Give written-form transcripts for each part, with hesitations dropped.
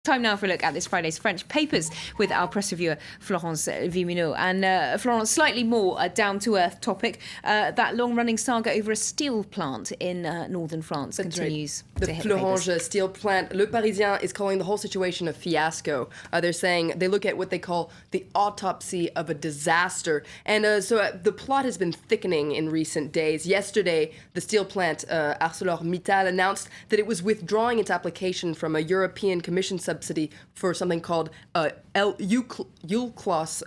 Time now for a look at this Friday's French papers with our press reviewer Florence Vimino. And Florence, slightly more down-to-earth topic. That long-running saga over a steel plant in northern France continues. Right. The Florange steel plant. Le Parisien is calling the whole situation a fiasco. They're saying they look at what they call the autopsy of a disaster. And so the plot has been thickening in recent days. Yesterday, the steel plant ArcelorMittal announced that it was withdrawing its application from a European Commission subsidy for something called ULCLOS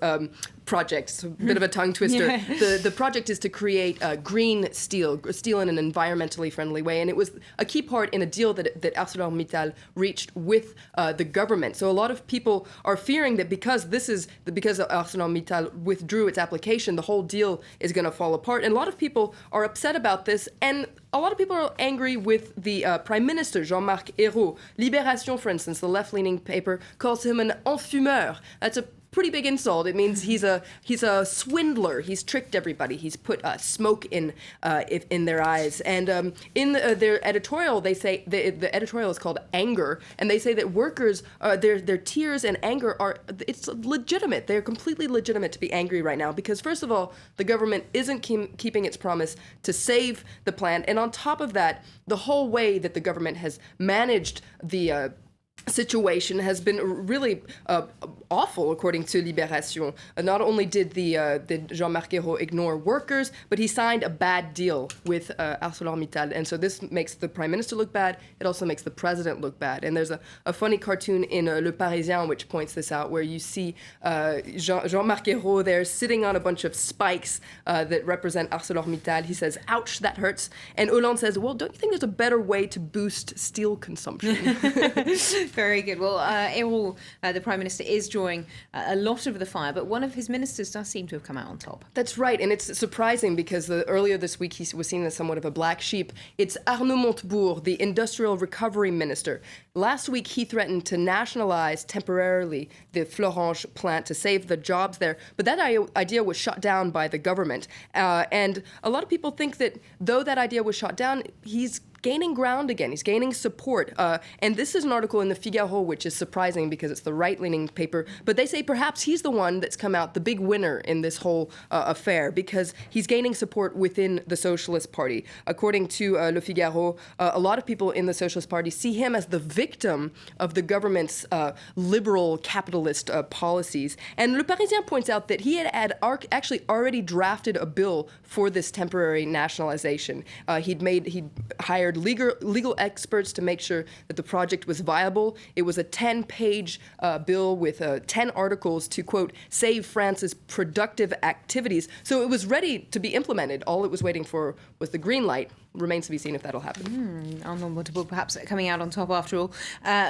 project. It's a bit of a tongue twister. Yeah. The project is to create green steel in an environmentally friendly way, and it was a key part in a deal that ArcelorMittal reached with the government. So a lot of people are fearing that because ArcelorMittal withdrew its application, the whole deal is going to fall apart. And a lot of people are upset about this, and a lot of people are angry with the Prime Minister, Jean-Marc Ayrault. Libération, for instance, the left-leaning paper, calls him an enfumeur. That's a pretty big insult. It means he's a swindler. He's tricked everybody. He's put smoke in their eyes. And in their editorial, they say the editorial is called Anger, and they say that workers, their tears and anger it's legitimate. They're completely legitimate to be angry right now because, first of all, the government isn't keeping its promise to save the plant, and on top of that, the whole way that the government has managed the situation has been really awful, according to Libération. Not only did Jean-Marc Ayrault ignore workers, but he signed a bad deal with ArcelorMittal. And so this makes the Prime Minister look bad. It also makes the President look bad. And there's a funny cartoon in Le Parisien which points this out, where you see Jean-Marc Ayrault there sitting on a bunch of spikes that represent ArcelorMittal. He says, "Ouch, that hurts." And Hollande says, "Well, don't you think there's a better way to boost steel consumption?" Very good. Well, Ayrault, the Prime Minister, is drawing a lot of the fire, but one of his ministers does seem to have come out on top. That's right, and it's surprising because earlier this week he was seen as somewhat of a black sheep. It's Arnaud Montebourg, the Industrial Recovery Minister. Last week he threatened to nationalize temporarily the Florange plant to save the jobs there, but that idea was shot down by the government. And a lot of people think that though that idea was shot down, he's gaining ground again. He's gaining support. And this is an article in the Figaro, which is surprising because it's the right-leaning paper. But they say perhaps he's the one that's come out the big winner in this whole affair because he's gaining support within the Socialist Party. According to Le Figaro, a lot of people in the Socialist Party see him as the victim of the government's liberal capitalist policies. And Le Parisien points out that he had actually already drafted a bill for this temporary nationalization. He'd hired legal experts to make sure that the project was viable. It was a 10-page bill with 10 articles to, quote, save France's productive activities. So it was ready to be implemented. All it was waiting for was the green light. Remains to be seen if that'll happen. Arnaud Montebourg perhaps coming out on top after all.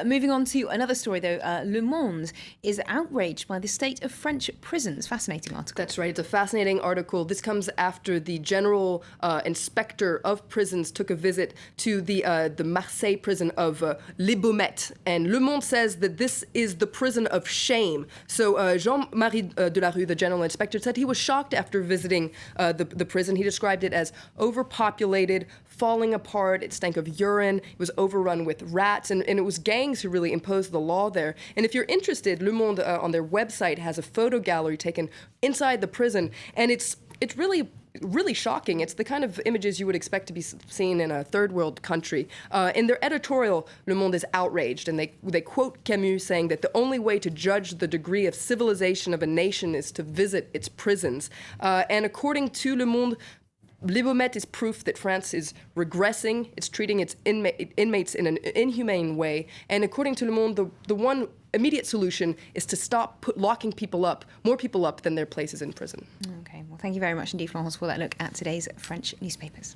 Moving on to another story, though. Le Monde is outraged by the state of French prisons. Fascinating article. That's right. It's a fascinating article. This comes after the general inspector of prisons took a visit to the Marseille prison of Les Baumettes. And Le Monde says that this is the prison of shame. So Jean-Marie Delarue, the general inspector, said he was shocked after visiting the prison. He described it as overpopulated, falling apart. It stank of urine. It was overrun with rats, and it was gangs who really imposed the law there. And if you're interested, Le Monde on their website has a photo gallery taken inside the prison, and it's really shocking. It's the kind of images you would expect to be seen in a third world country. In their editorial, Le Monde is outraged, and they quote Camus saying that the only way to judge the degree of civilization of a nation is to visit its prisons. And according to Le Monde, Les Baumettes is proof that France is regressing. It's treating its inmates in an inhumane way. And according to Le Monde, the one immediate solution is to stop locking more people up than their places in prison. Okay, well, thank you very much indeed, Florence, for that look at today's French newspapers.